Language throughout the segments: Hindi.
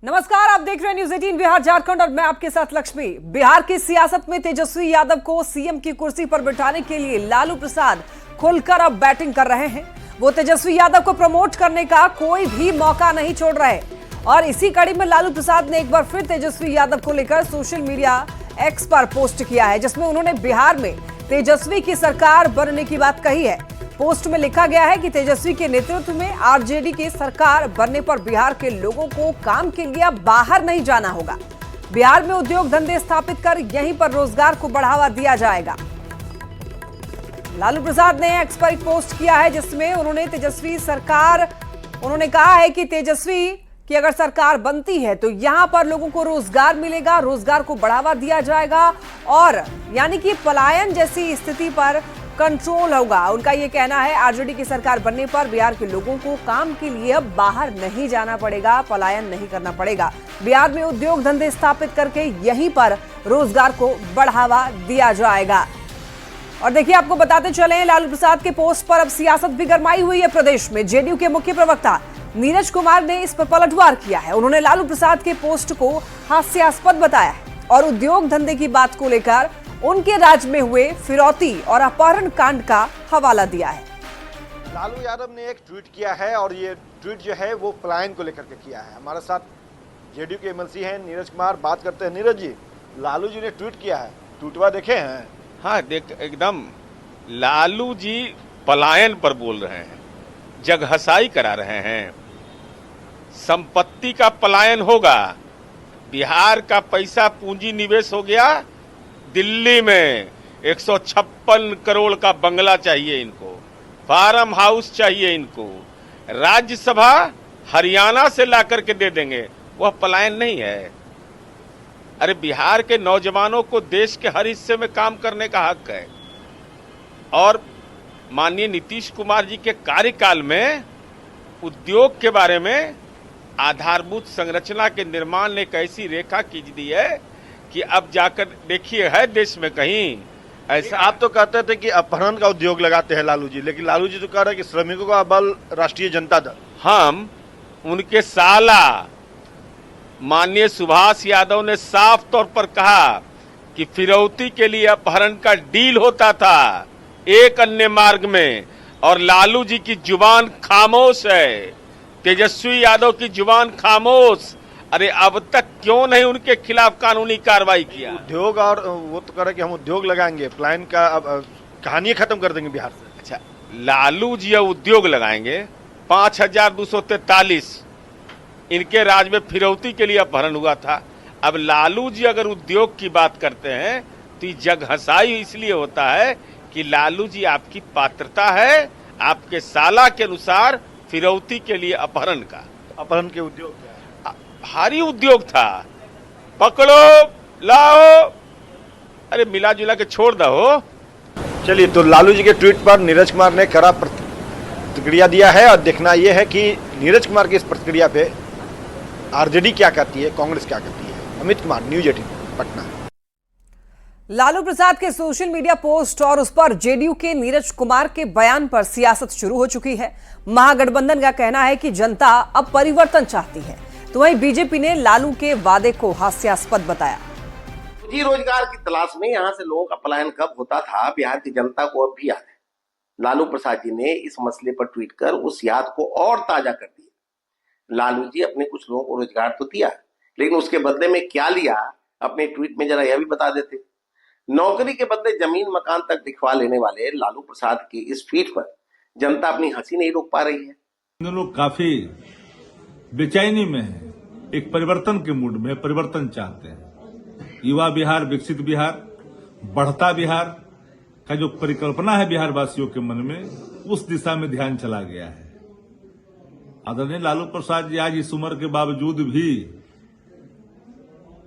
नमस्कार, आप देख रहे हैं न्यूज 18 बिहार झारखंड और मैं आपके साथ लक्ष्मी। बिहार की सियासत में तेजस्वी यादव को सीएम की कुर्सी पर बिठाने के लिए लालू प्रसाद खुलकर अब बैटिंग कर रहे हैं। वो तेजस्वी यादव को प्रमोट करने का कोई भी मौका नहीं छोड़ रहे और इसी कड़ी में लालू प्रसाद ने एक बार फिर तेजस्वी यादव को लेकर सोशल मीडिया एक्स पर पोस्ट किया है, जिसमें उन्होंने बिहार में तेजस्वी की सरकार बनने की बात कही है। पोस्ट में लिखा गया है कि तेजस्वी के नेतृत्व में आरजेडी की सरकार बनने पर बिहार के लोगों को काम के लिए अब बाहर नहीं जाना होगा। बिहार में उद्योग धंधे स्थापित कर यहीं पर रोजगार को बढ़ावा दिया जाएगा। लालू प्रसाद ने एक्स पर एक पोस्ट किया है, जिसमें उन्होंने कहा है कि तेजस्वी की अगर सरकार बनती है तो यहां पर लोगों को रोजगार मिलेगा, रोजगार को बढ़ावा दिया जाएगा और यानी कि पलायन जैसी स्थिति पर कंट्रोल होगा। उनका यह कहना है आरजेडी की सरकार बनने पर बिहार के लोगों को काम के लिए अब बाहर नहीं जाना पड़ेगा, पलायन नहीं करना पड़ेगा। बिहार में उद्योग धंधे स्थापित करके यहीं पर रोजगार को बढ़ावा दिया जाएगा। और देखिए, आपको बताते चले, लालू प्रसाद के पोस्ट पर अब सियासत भी गरमाई हुई है। प्रदेश में जेडीयू के मुख्य प्रवक्ता नीरज कुमार ने इस पर पलटवार किया है। उन्होंने लालू प्रसाद के पोस्ट को हास्यास्पद बताया है और उद्योग धंधे की बात को लेकर उनके राज्य में हुए फिरौती और अपहरण कांड का हवाला दिया है। लालू यादव ने एक ट्वीट किया है और ये ट्वीट जो है वो पलायन को लेकर के किया है। हमारे साथ जेडीयू के एमएलसी हैं नीरज कुमार, बात करते हैं। नीरज जी, लालू जी ने ट्वीट किया है, ट्वीटवा देखे हैं? हाँ, देख, एकदम लालू जी पलायन पर बोल रहे हैं, जगहसाई करा रहे हैं। संपत्ति का पलायन होगा, बिहार का पैसा पूंजी निवेश हो गया दिल्ली में। 156 करोड़ का बंगला चाहिए इनको, फार्म हाउस चाहिए इनको, राज्यसभा हरियाणा से ला करके दे देंगे। वह पलायन नहीं है। अरे, बिहार के नौजवानों को देश के हर हिस्से में काम करने का हक है और माननीय नीतीश कुमार जी के कार्यकाल में उद्योग के बारे में आधारभूत संरचना के निर्माण ने एक ऐसी रेखा खींच दी है कि अब जाकर देखिए है देश में कहीं ऐसा। आप तो कहते थे कि अपहरण का उद्योग लगाते हैं लालू जी, लेकिन लालू जी तो कह रहे हैं कि श्रमिकों का बल राष्ट्रीय जनता दल। हम उनके साला माननीय सुभाष यादव ने साफ तौर पर कहा कि फिरौती के लिए अपहरण का डील होता था एक अन्य मार्ग में, और लालू जी की जुबान खामोश है, तेजस्वी यादव की जुबान खामोश। अरे, अब तक क्यों नहीं उनके खिलाफ कानूनी कार्रवाई किया? उद्योग, और वो तो कह रहे कि हम उद्योग लगाएंगे, प्लान का अब कहानी खत्म कर देंगे बिहार से। अच्छा, लालू जी अब उद्योग लगाएंगे। 5243 इनके राज में फिरौती के लिए अपहरण हुआ था। अब लालू जी अगर उद्योग की बात करते हैं तो ये जगहसाई इसलिए होता है कि लालू जी आपकी पात्रता है आपके साला के अनुसार फिरौती के लिए अपहरण का। अपहरण के उद्योग भारी उद्योग था, पकड़ो लाओ, अरे मिला जुला के छोड़ दो। चलिए, तो लालू जी के ट्वीट पर नीरज कुमार ने कड़ा प्रतिक्रिया दिया है और देखना यह है कि नीरज कुमार की इस प्रतिक्रिया पे आरजेडी क्या कहती है, कांग्रेस क्या कहती है। अमित कुमार, न्यूज 18 पटना। लालू प्रसाद के सोशल मीडिया पोस्ट और उस पर जेडीयू के नीरज कुमार के बयान पर सियासत शुरू हो चुकी है। महागठबंधन का कहना है कि जनता अब परिवर्तन चाहती है, तो वहीं बीजेपी ने लालू के वादे को हास्यास्पद बताया। रोजी रोजगार की तलाश में यहाँ से लोगों का पलायन कब होता था, बिहार की जनता को अब भी याद है। लालू प्रसाद जी ने इस मसले पर ट्वीट कर उस याद को और ताजा कर दिया। लालू जी अपने कुछ लोगों को रोजगार तो दिया, लेकिन उसके बदले में क्या लिया, अपने ट्वीट में जरा यह भी बता देते। नौकरी के बदले जमीन मकान तक दिखवा लेने वाले लालू प्रसाद की इस ट्वीट पर जनता अपनी हंसी नहीं रोक पा रही है। लोग काफी बेचैनी में है, एक परिवर्तन के मूड में, परिवर्तन चाहते हैं। युवा बिहार, विकसित बिहार, बढ़ता बिहार का जो परिकल्पना है बिहार वासियों के मन में, उस दिशा में ध्यान चला गया है। आदरणीय लालू प्रसाद जी आज इस उम्र के बावजूद भी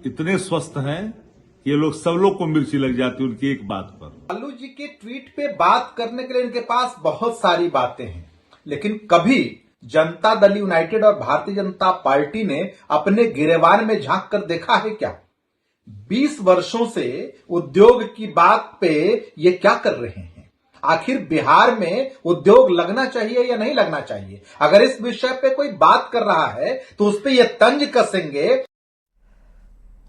इतने स्वस्थ हैं कि ये लोग सब लोग को मिर्ची लग जाती है उनकी एक बात पर। लालू जी के ट्वीट पे बात करने के लिए इनके पास बहुत सारी बातें हैं, लेकिन कभी जनता दल यूनाइटेड और भारतीय जनता पार्टी ने अपने गिरेबान में झांक कर देखा है क्या? 20 वर्षों से उद्योग की बात पे ये क्या कर रहे हैं? आखिर बिहार में उद्योग लगना चाहिए या नहीं लगना चाहिए? अगर इस विषय पे कोई बात कर रहा है तो उस पे ये तंज कसेंगे।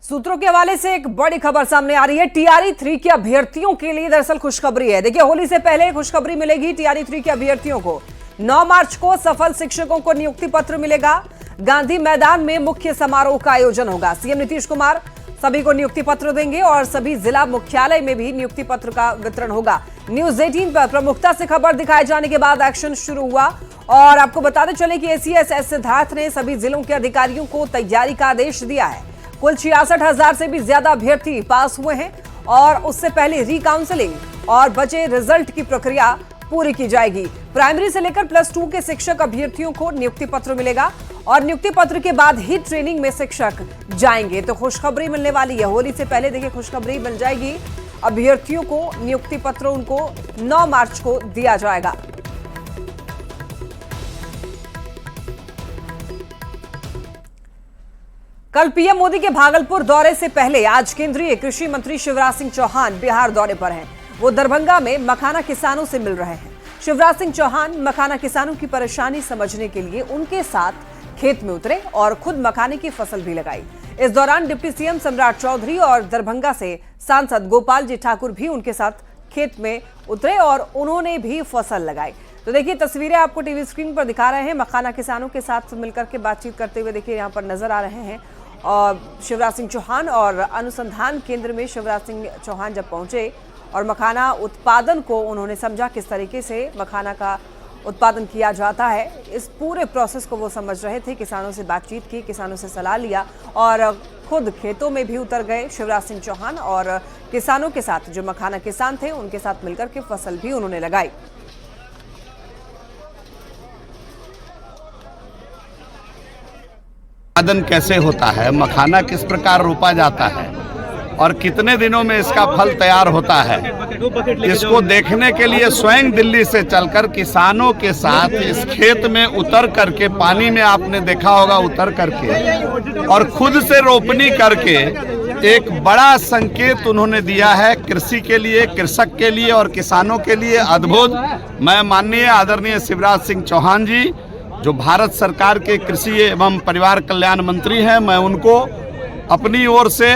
सूत्रों के हवाले से एक बड़ी खबर सामने आ रही है। टीआरई 3 के अभ्यर्थियों के लिए दरअसल खुशखबरी है। देखिए, होली से पहले खुशखबरी मिलेगी टीआरई 3 के अभ्यर्थियों को। 9 मार्च को सफल शिक्षकों को नियुक्ति पत्र मिलेगा। गांधी मैदान में मुख्य समारोह का आयोजन होगा। सीएम नीतीश कुमार सभी को नियुक्ति पत्र देंगे और सभी जिला मुख्यालय में भी नियुक्ति पत्र का वितरण होगा। न्यूज 18 पर प्रमुखता से खबर दिखाए जाने के बाद एक्शन शुरू हुआ और आपको बताते चले कि एसीएस एस सिद्धार्थ ने सभी जिलों के अधिकारियों को तैयारी का आदेश दिया है। कुल 66,000 से भी ज्यादा अभ्यर्थी पास हुए हैं और उससे पहले रीकाउंसलिंग और बचे रिजल्ट की प्रक्रिया पूरी की जाएगी। प्राइमरी से लेकर +2 के शिक्षक अभ्यर्थियों को नियुक्ति पत्र मिलेगा और नियुक्ति पत्र के बाद ही ट्रेनिंग में शिक्षक जाएंगे। तो खुशखबरी मिलने वाली है। होली से पहले देखिए खुशखबरी मिल जाएगी अभ्यर्थियों को। नियुक्ति पत्र उनको 9 मार्च को दिया जाएगा। कल पीएम मोदी के भागलपुर दौरे से पहले आज केंद्रीय कृषि मंत्री शिवराज सिंह चौहान बिहार दौरे पर हैं। वो दरभंगा में मखाना किसानों से मिल रहे हैं। शिवराज सिंह चौहान मखाना किसानों की परेशानी समझने के लिए उनके साथ खेत में उतरे और खुद मखाने की फसल भी लगाई। इस दौरान डिप्टी सीएम सम्राट चौधरी और दरभंगा से सांसद गोपाल जी ठाकुर भी उनके साथ खेत में उतरे और उन्होंने भी फसल लगाई। तो देखिए, तस्वीरें आपको टीवी स्क्रीन पर दिखा रहे हैं। मखाना किसानों के साथ मिलकर के बातचीत करते हुए देखिए यहाँ पर नजर आ रहे हैं और शिवराज सिंह चौहान। और अनुसंधान केंद्र में शिवराज सिंह चौहान जब पहुंचे और मखाना उत्पादन को उन्होंने समझा, किस तरीके से मखाना का उत्पादन किया जाता है, इस पूरे प्रोसेस को वो समझ रहे थे। किसानों से बातचीत की, किसानों से सलाह लिया और खुद खेतों में भी उतर गए शिवराज सिंह चौहान और किसानों के साथ, जो मखाना किसान थे उनके साथ मिलकर के फसल भी उन्होंने लगाई। उत्पादन कैसे होता है, मखाना किस प्रकार रोपा जाता है और कितने दिनों में इसका फल तैयार होता है, इसको देखने के लिए स्वयं दिल्ली से चलकर किसानों के साथ इस खेत में उतर करके, पानी में आपने देखा होगा उतर करके और खुद से रोपनी करके एक बड़ा संकेत उन्होंने दिया है कृषि के लिए, कृषक के लिए और किसानों के लिए। अद्भुत। मैं माननीय आदरणीय शिवराज सिंह चौहान जी, जो भारत सरकार के कृषि एवं परिवार कल्याण मंत्री हैं, मैं उनको अपनी ओर से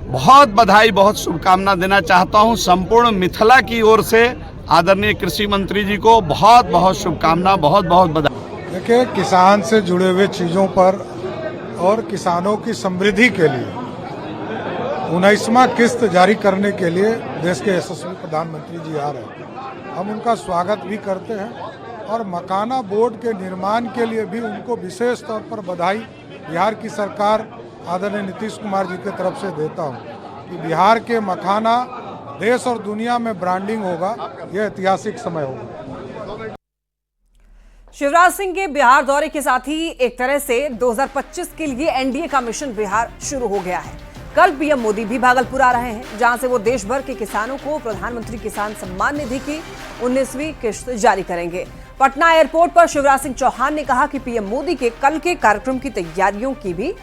बहुत बधाई, बहुत शुभकामना देना चाहता हूं। संपूर्ण मिथिला की ओर से आदरणीय कृषि मंत्री जी को बहुत बहुत शुभकामना, बहुत बहुत बधाई। देखिए, किसान से जुड़े हुए चीज़ों पर और किसानों की समृद्धि के लिए 19वां किस्त जारी करने के लिए देश के यशस्वी प्रधानमंत्री जी आ रहे हैं। हम उनका स्वागत भी करते हैं और मखाना बोर्ड के निर्माण के लिए भी उनको विशेष तौर पर बधाई बिहार की सरकार आदरणीय नीतीश कुमार जी की तरफ से देता हूं कि बिहार के मखाना देश और दुनिया में ब्रांडिंग होगा। यह ऐतिहासिक समय होगा। शिवराज सिंह के बिहार दौरे के साथ ही एक तरह से 2025 के लिए एनडीए का मिशन बिहार शुरू हो गया है। कल पीएम मोदी भी भागलपुर आ रहे हैं, जहां से वो देश भर के किसानों को प्रधानमंत्री किसान सम्मान निधि की 19वीं किश्त जारी करेंगे। पटना एयरपोर्ट पर शिवराज सिंह चौहान ने कहा कि पीएम मोदी के कल के कार्यक्रम की तैयारियों की भी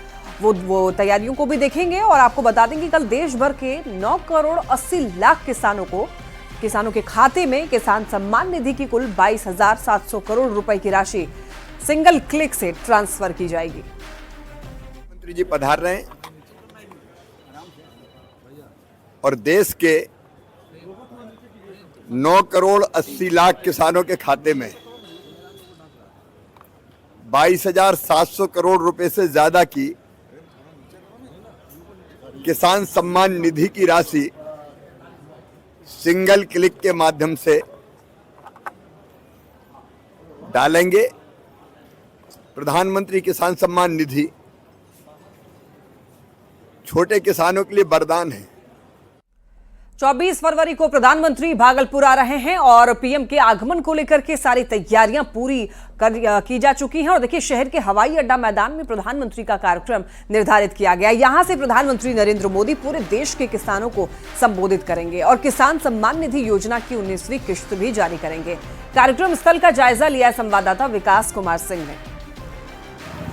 वो तैयारियों को भी देखेंगे और आपको बता दें कि कल देश भर के 9 करोड़ 80 लाख किसानों के खाते में किसान सम्मान निधि की कुल 22,700 करोड़ रुपए की राशि सिंगल क्लिक से ट्रांसफर की जाएगी। मंत्री जी पधार रहे हैं और देश के 9 करोड़ 80 लाख किसानों के खाते में 22,700 करोड़ रुपए से ज्यादा की किसान सम्मान निधि की राशि सिंगल क्लिक के माध्यम से डालेंगे। प्रधानमंत्री किसान सम्मान निधि छोटे किसानों के लिए वरदान है। 24 फरवरी को प्रधानमंत्री भागलपुर आ रहे हैं और पीएम के आगमन को लेकर के सारी तैयारियां पूरी की जा चुकी हैं और देखिए, शहर के हवाई अड्डा मैदान में प्रधानमंत्री का कार्यक्रम निर्धारित किया गया। यहां से प्रधानमंत्री नरेंद्र मोदी पूरे देश के किसानों को संबोधित करेंगे और किसान सम्मान निधि योजना की 19वीं किश्त भी जारी करेंगे। कार्यक्रम स्थल का जायजा लिया संवाददाता विकास कुमार सिंह ने।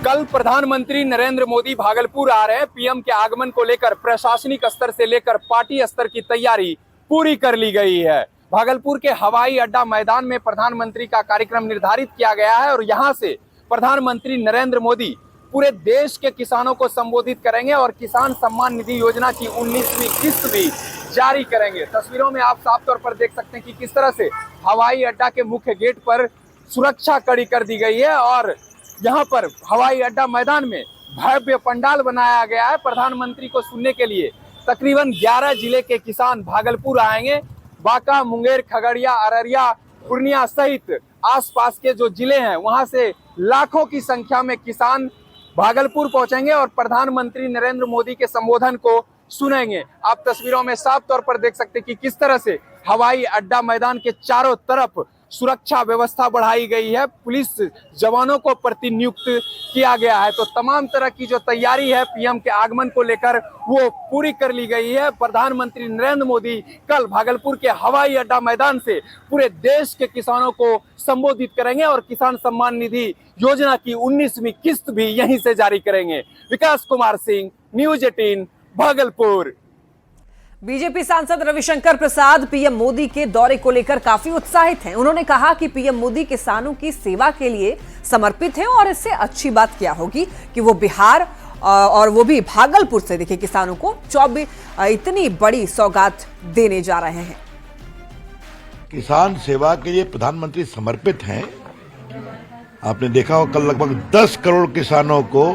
कल प्रधानमंत्री नरेंद्र मोदी भागलपुर आ रहे हैं। पीएम के आगमन को लेकर प्रशासनिक स्तर से लेकर पार्टी स्तर की तैयारी पूरी कर ली गई है। भागलपुर के हवाई अड्डा मैदान में प्रधानमंत्री का कार्यक्रम निर्धारित किया गया है और यहां से प्रधानमंत्री नरेंद्र मोदी पूरे देश के किसानों को संबोधित करेंगे और किसान सम्मान निधि योजना की 19वीं किस्त भी जारी करेंगे। तस्वीरों में आप साफ तौर पर देख सकते हैं कि किस तरह से हवाई अड्डा के मुख्य गेट पर सुरक्षा कड़ी कर दी गई है और यहाँ पर हवाई अड्डा मैदान में भव्य पंडाल बनाया गया है। प्रधानमंत्री को सुनने के लिए तकरीबन 11 जिले के किसान भागलपुर आएंगे। बांका, मुंगेर, खगड़िया, अररिया, पूर्णिया सहित आसपास के जो जिले हैं वहां से लाखों की संख्या में किसान भागलपुर पहुंचेंगे और प्रधानमंत्री नरेंद्र मोदी के संबोधन को सुनेंगे। आप तस्वीरों में साफ तौर पर देख सकते हैं कि किस तरह से हवाई अड्डा मैदान के चारों तरफ सुरक्षा व्यवस्था बढ़ाई गई है, पुलिस जवानों को प्रतिनियुक्त किया गया है। तो तमाम तरह की जो तैयारी है पीएम के आगमन को लेकर वो पूरी कर ली गई है। प्रधानमंत्री नरेंद्र मोदी कल भागलपुर के हवाई अड्डा मैदान से पूरे देश के किसानों को संबोधित करेंगे और किसान सम्मान निधि योजना की 19वीं किस्त भी यहीं से जारी करेंगे। विकास कुमार सिंह, न्यूज 18, भागलपुर। बीजेपी सांसद रविशंकर प्रसाद पीएम मोदी के दौरे को लेकर काफी उत्साहित हैं। उन्होंने कहा कि पीएम मोदी किसानों की सेवा के लिए समर्पित हैं और इससे अच्छी बात क्या होगी कि वो बिहार और वो भी भागलपुर से देखिए किसानों को 24 इतनी बड़ी सौगात देने जा रहे हैं। किसान सेवा के लिए प्रधानमंत्री समर्पित हैं। आपने देखा हो कल लगभग 10 करोड़ किसानों को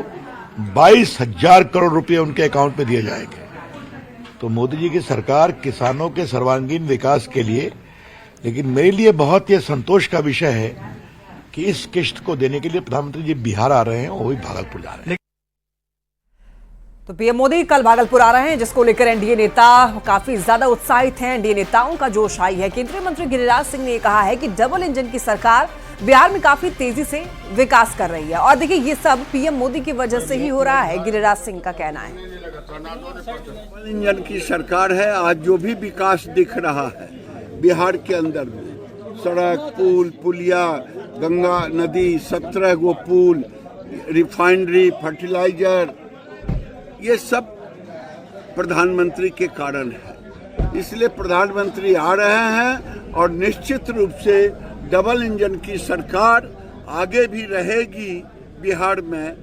22,000 करोड़ रुपए उनके अकाउंट में दिए जाएंगे। तो मोदी जी की सरकार किसानों के सर्वांगीण विकास के लिए, लेकिन मेरे लिए बहुत ही संतोष का विषय है कि इस किस्त को देने के लिए प्रधानमंत्री जी बिहार आ रहे हैं, वो भी भागलपुर जा रहे हैं। तो पीएम मोदी कल भागलपुर आ रहे हैं, जिसको लेकर एनडीए नेता काफी ज्यादा उत्साहित हैं। एनडीए नेताओं का जोश आई है। केंद्रीय मंत्री गिरिराज सिंह ने कहा है कि डबल इंजन की सरकार बिहार में काफी तेजी से विकास कर रही है और देखिए ये सब पीएम मोदी की वजह से ही हो रहा है, गिरिराज सिंह का कहना है। डबल इंजन की सरकार है। आज जो भी विकास दिख रहा है बिहार के अंदर में, सड़क, पुल, पुलिया, गंगा नदी, 17 गो पुल, रिफाइनरी, फर्टिलाइजर, ये सब प्रधानमंत्री के कारण है। इसलिए प्रधानमंत्री आ रहे हैं और निश्चित रूप से डबल इंजन की सरकार आगे भी रहेगी बिहार में।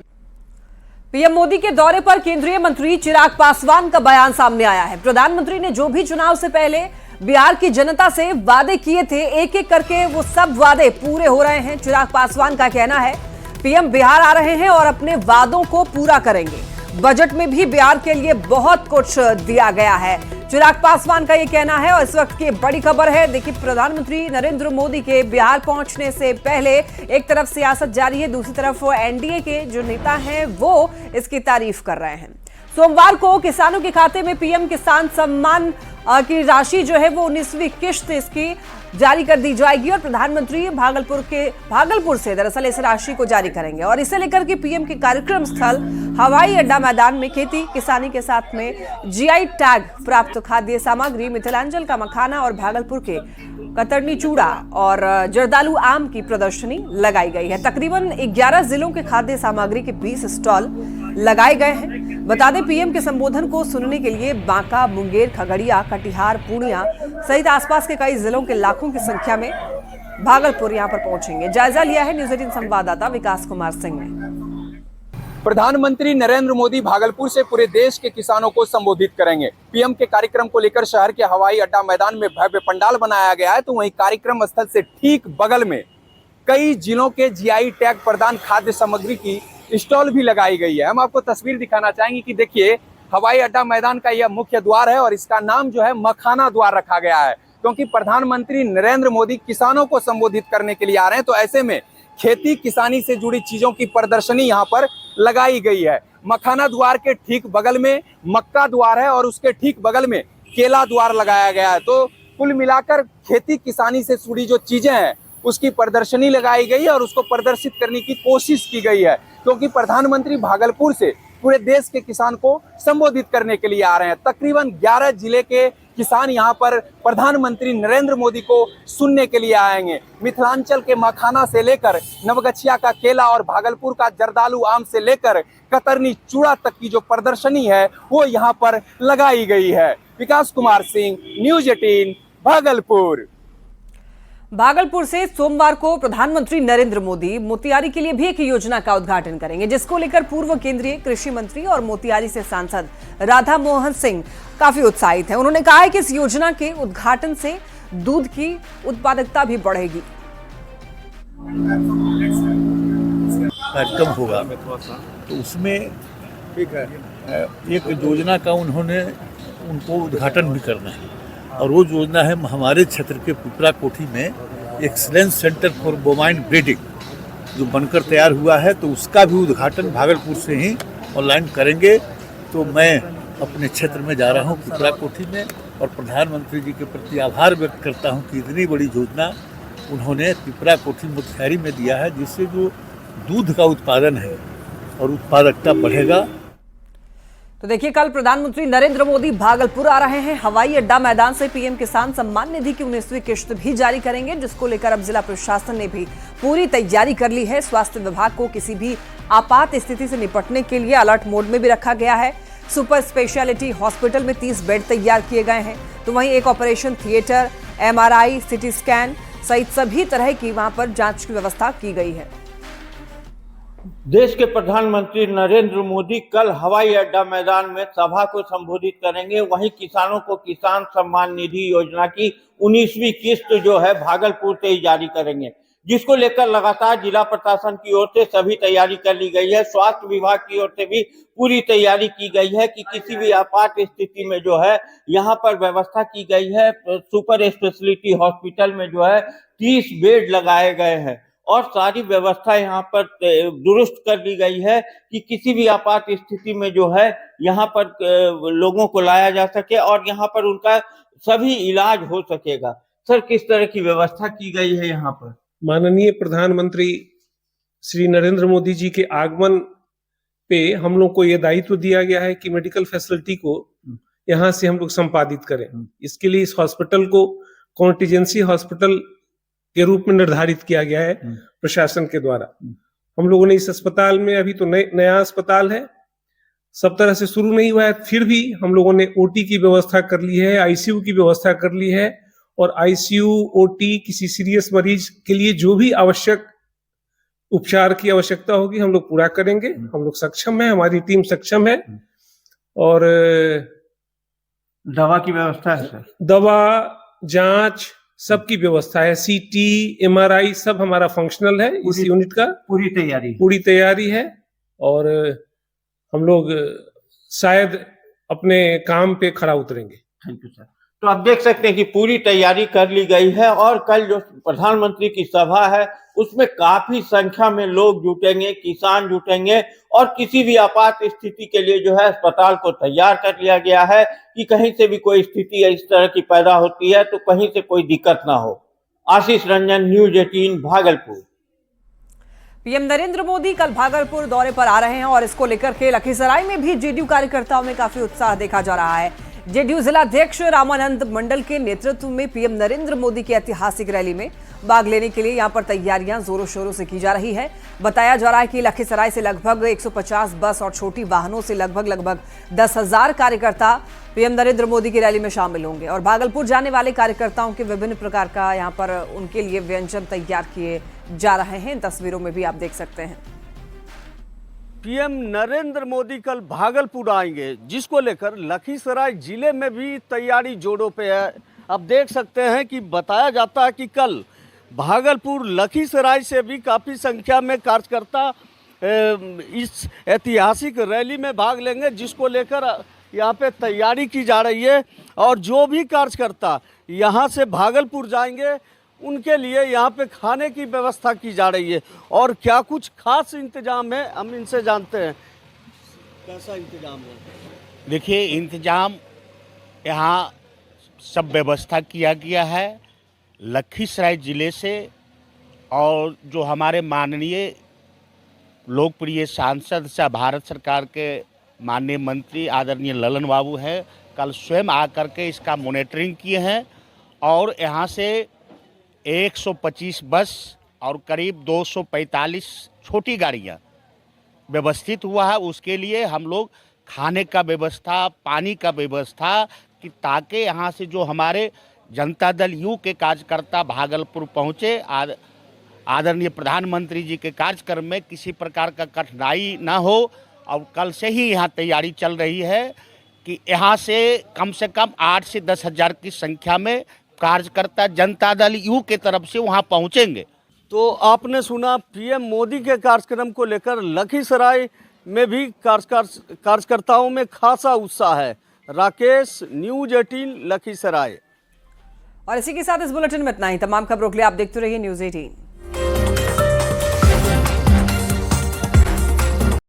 पीएम मोदी के दौरे पर केंद्रीय मंत्री चिराग पासवान का बयान सामने आया है। प्रधानमंत्री ने जो भी चुनाव से पहले बिहार की जनता से वादे किए थे, एक एक करके वो सब वादे पूरे हो रहे हैं। चिराग पासवान का कहना है पीएम बिहार आ रहे हैं और अपने वादों को पूरा करेंगे। बजट में भी बिहार के लिए बहुत कुछ दिया गया है, चिराग पासवान का ये कहना है। और इस वक्त की बड़ी खबर है, देखिए प्रधानमंत्री नरेंद्र मोदी के बिहार पहुंचने से पहले एक तरफ सियासत जारी है, दूसरी तरफ एनडीए के जो नेता हैं वो इसकी तारीफ कर रहे हैं। सोमवार को किसानों के खाते में पीएम किसान सम्मान की राशि जो है वो 19वीं किस्त इसकी जारी कर दी जाएगी और प्रधानमंत्री भागलपुर से दरअसल इस राशि को जारी करेंगे और इसे लेकर के पीएम के कार्यक्रम स्थल हवाई अड्डा मैदान में खेती किसानी के साथ में जीआई टैग प्राप्त खाद्य सामग्री, मिथिलांचल का मखाना और भागलपुर के कतरनी चूड़ा और जर्दालू आम की प्रदर्शनी लगाई गई है। तकरीबन 11 जिलों के खाद्य सामग्री के 20 स्टॉल लगाए गए हैं। बता दें पीएम के संबोधन को सुनने के लिए बांका, मुंगेर, खगड़िया, कटिहार, पूर्णिया सहित आसपास के कई जिलों के लाखों की संख्या में भागलपुर यहां पर पहुंचेंगे। जायजा लिया है न्यूज 18 संवाददाता विकास कुमार सिंह ने। प्रधानमंत्री नरेंद्र मोदी भागलपुर से पूरे देश के किसानों को संबोधित करेंगे। पीएम के कार्यक्रम को लेकर शहर के हवाई अड्डा मैदान में भव्य पंडाल बनाया गया है, तो वहीं कार्यक्रम स्थल से ठीक बगल में कई जिलों के जीआई टैग प्रदान खाद्य सामग्री की स्टॉल भी लगाई गई है। हम आपको तस्वीर दिखाना चाहेंगे कि देखिए हवाई अड्डा मैदान का यह मुख्य द्वार है और इसका नाम जो है मखाना द्वार रखा गया है, क्योंकि प्रधानमंत्री नरेंद्र मोदी किसानों को संबोधित करने के लिए आ रहे हैं। तो ऐसे में खेती किसानी से जुड़ी चीजों की प्रदर्शनी यहाँ पर लगाई गई है। मखाना द्वार के ठीक बगल में मक्का द्वार है और उसके ठीक बगल में केला द्वार लगाया गया है। तो कुल मिलाकर खेती किसानी से जुड़ी जो चीजें हैं उसकी प्रदर्शनी लगाई गई है और उसको प्रदर्शित करने की कोशिश की गई है, क्योंकि प्रधानमंत्री भागलपुर से पूरे देश के किसान को संबोधित करने के लिए आ रहे हैं। तकरीबन 11 जिले के किसान यहाँ पर प्रधानमंत्री नरेंद्र मोदी को सुनने के लिए आएंगे। मिथिलांचल के मखाना से लेकर नवगछिया का केला और भागलपुर का जर्दालू आम से लेकर कतरनी चूड़ा तक की जो प्रदर्शनी है वो यहाँ पर लगाई गई है। विकास कुमार सिंह, न्यूज 18, भागलपुर। भागलपुर से सोमवार को प्रधानमंत्री नरेंद्र मोदी मोतिहारी के लिए भी एक योजना का उद्घाटन करेंगे, जिसको लेकर पूर्व केंद्रीय कृषि मंत्री और मोतिहारी से सांसद राधा मोहन सिंह काफी उत्साहित हैं। उन्होंने कहा है कि इस योजना के उद्घाटन से दूध की उत्पादकता भी बढ़ेगी। कार्यक्रम होगा तो उसमें एक योजना का उनको उद्घाटन भी करना है, और वो योजना है हमारे क्षेत्र के पिपरा कोठी में excellence centre for bovine breeding जो बनकर तैयार हुआ है, तो उसका भी उद्घाटन भागलपुर से ही ऑनलाइन करेंगे। तो मैं अपने क्षेत्र में जा रहा हूँ पिपरा कोठी में, और प्रधानमंत्री जी के प्रति आभार व्यक्त करता हूँ कि इतनी बड़ी योजना उन्होंने पिपरा कोठी मोतिहारी में दिया है, जिससे जो दूध का उत्पादन है और उत्पादकता बढ़ेगा। तो देखिए, कल प्रधानमंत्री नरेंद्र मोदी भागलपुर आ रहे हैं। हवाई अड्डा मैदान से पीएम किसान सम्मान निधि की 19वीं किश्त भी जारी करेंगे, जिसको लेकर अब जिला प्रशासन ने भी पूरी तैयारी कर ली है। स्वास्थ्य विभाग को किसी भी आपात स्थिति से निपटने के लिए अलर्ट मोड में भी रखा गया है। सुपर स्पेशलिटी हॉस्पिटल में 30 बेड तैयार किए गए हैं, तो वहीं एक operation theatre, MRI, CT scan सहित सभी तरह की वहां पर जांच की व्यवस्था की गई है। देश के प्रधानमंत्री नरेंद्र मोदी कल हवाई अड्डा मैदान में सभा को संबोधित करेंगे। वहीं किसानों को किसान सम्मान निधि योजना की 19वीं किस्त जो है भागलपुर से ही जारी करेंगे, जिसको लेकर लगातार जिला प्रशासन की ओर से सभी तैयारी कर ली गई है। स्वास्थ्य विभाग की ओर से भी पूरी तैयारी की गई है कि किसी भी आपात स्थिति में जो है यहाँ पर व्यवस्था की गई है। सुपर स्पेशलिटी हॉस्पिटल में जो है 30 बेड लगाए गए हैं और सारी व्यवस्था यहाँ पर दुरुस्त कर दी गई है कि किसी भी आपात स्थिति में जो है यहाँ पर लोगों को लाया जा सके और यहाँ पर उनका सभी इलाज हो सकेगा। सर, किस तरह की व्यवस्था की गई है यहाँ पर? माननीय प्रधानमंत्री श्री नरेंद्र मोदी जी के आगमन पे हम लोग को ये दायित्व दिया गया है कि मेडिकल फैसिलिटी को यहाँ से हम लोग संपादित करें। इसके लिए इस हॉस्पिटल को कॉन्टिजेंसी हॉस्पिटल के रूप में निर्धारित किया गया है प्रशासन के द्वारा। हम लोगों ने इस अस्पताल में, अभी तो नया अस्पताल है, सब तरह से शुरू नहीं हुआ है, फिर भी हम लोगों ने OT की व्यवस्था कर ली है, ICU की व्यवस्था कर ली है, और ICU, OT किसी सीरियस मरीज के लिए जो भी आवश्यक उपचार की आवश्यकता होगी हम लोग पूरा करेंगे। हम लोग सक्षम है, हमारी टीम सक्षम है। और दवा की व्यवस्था है सर? दवा, जांच, सबकी व्यवस्था है। CT, MRI सब हमारा फंक्शनल है। इस यूनिट का पूरी तैयारी है, और हम लोग शायद अपने काम पे खरा उतरेंगे। Thank you sir. तो आप देख सकते हैं कि पूरी तैयारी कर ली गई है, और कल जो प्रधानमंत्री की सभा है उसमें काफी संख्या में लोग जुटेंगे, किसान जुटेंगे, और किसी भी आपात स्थिति के लिए जो है अस्पताल को तैयार कर लिया गया है कि कहीं से भी कोई स्थिति इस तरह की पैदा होती है तो कहीं से कोई दिक्कत ना हो। आशीष रंजन, न्यूज 18 भागलपुर। पीएम नरेंद्र मोदी कल भागलपुर दौरे पर आ रहे हैं, और इसको लेकर के लखीसराय में भी JDU कार्यकर्ताओं में काफी उत्साह देखा जा रहा है। JDU जिलाध्यक्ष रामानंद मंडल के नेतृत्व में पीएम नरेंद्र मोदी की ऐतिहासिक रैली में भाग लेने के लिए यहां पर तैयारियां जोरों शोरों से की जा रही है। बताया जा रहा है कि लखीसराय से लगभग 150 बस और छोटी वाहनों से लगभग 10,000 कार्यकर्ता पीएम नरेंद्र मोदी की रैली में शामिल होंगे, और भागलपुर जाने वाले कार्यकर्ताओं के विभिन्न प्रकार का यहां पर उनके लिए व्यंजन तैयार किए जा रहे हैं। इन तस्वीरों में भी आप देख सकते हैं। पीएम नरेंद्र मोदी कल भागलपुर आएंगे, जिसको लेकर लखीसराय जिले में भी तैयारी जोरों पे है। अब देख सकते हैं कि बताया जाता है कि कल भागलपुर लखीसराय से भी काफ़ी संख्या में कार्यकर्ता इस ऐतिहासिक रैली में भाग लेंगे, जिसको लेकर यहाँ पे तैयारी की जा रही है। और जो भी कार्यकर्ता यहाँ से भागलपुर जाएंगे उनके लिए यहाँ पे खाने की व्यवस्था की जा रही है, और क्या कुछ खास इंतजाम है हम इनसे जानते हैं। कैसा इंतजाम है? देखिए, इंतजाम यहाँ सब व्यवस्था किया गया है लखीसराय ज़िले से, और जो हमारे माननीय लोकप्रिय सांसद से भारत सरकार के माननीय मंत्री आदरणीय ललन बाबू हैं, कल स्वयं आकर के इसका मॉनिटरिंग किए हैं, और यहाँ से 125 बस और करीब 245 छोटी गाड़ियाँ व्यवस्थित हुआ है। उसके लिए हम लोग खाने का व्यवस्था, पानी का व्यवस्था, कि ताकि यहाँ से जो हमारे जनता दल यू के कार्यकर्ता भागलपुर पहुंचे। आदरणीय प्रधानमंत्री जी के कार्यक्रम में किसी प्रकार का कठिनाई न हो, और कल से ही यहाँ तैयारी चल रही है कि यहाँ से कम 8 से 10 हजार की संख्या में कार्यकर्ता जनता दल यू के तरफ से वहाँ पहुँचेंगे। तो आपने सुना पीएम मोदी के कार्यक्रम को लेकर लखीसराय में भी कार्यकर्ताओं में खासा उत्साह है। राकेश, न्यूज 18 लखीसराय। और इसी के साथ इस बुलेटिन में इतना ही। तमाम खबरों के लिए आप देखते रहिए न्यूज 18।